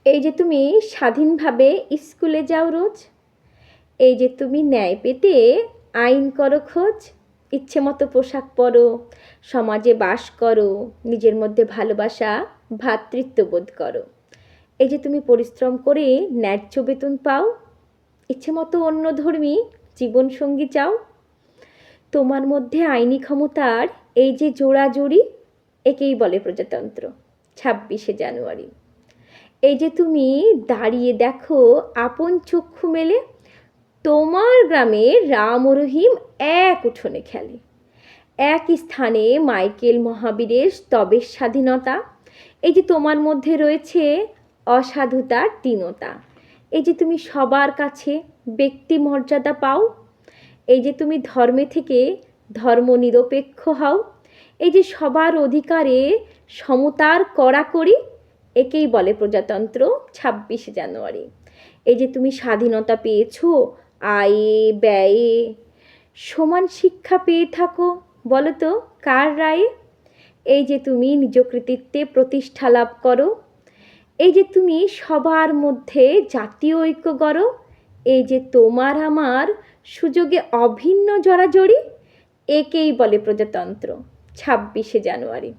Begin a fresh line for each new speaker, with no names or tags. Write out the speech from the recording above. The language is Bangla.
এই যে তুমি স্বাধীনভাবে স্কুলে যাও রোজ, এই যে তুমি ন্যায় পেতে আইন করো খোঁজ, ইচ্ছে মতো পোশাক পরো, সমাজে বাস করো, নিজের মধ্যে ভালোবাসা ভ্রাতৃত্ববোধ করো। এই যে তুমি পরিশ্রম করে ন্যায্য বেতন পাও, ইচ্ছে মতো অন্য ধর্মী জীবনসঙ্গী চাও। তোমার মধ্যে আইনি ক্ষমতার এই যে জোড়াজুড়ি, একেই বলে প্রজাতন্ত্র। 26শে জানুয়ারি। এই যে তুমি দাঁড়িয়ে দেখো আপন চক্ষু মেলে, তোমার গ্রামে রাম ও রহিম এক উঠোনে খেলে, এক স্থানে মাইকেল মহাবীরের স্তবের স্বাধীনতা। এই যে তোমার মধ্যে রয়েছে অসাধুতার দীনতা। এই যে তুমি সবার কাছে ব্যক্তি মর্যাদা পাও, এই যে তুমি ধর্মে থেকে ধর্মনিরপেক্ষ হও, এই যে সবার অধিকারে সমতার কড়াকড়ি, একেই বলে প্রজাতন্ত্র। 26শে জানুয়ারি। এই যে তুমি স্বাধীনতা পেয়েছো আয়ে ব্যয়ে, সমান শিক্ষা পেয়ে থাকো, বলো তো কার রায়ে? এই যে তুমি নিজ কৃতিত্বে প্রতিষ্ঠা লাভ করো, এই যে তুমি সবার মধ্যে জাতীয় ঐক্য গড়ো, এই যে তোমার আমার সুযোগে অভিন্ন জড়াজড়ি, একেই বলে প্রজাতন্ত্র। 26শে জানুয়ারি।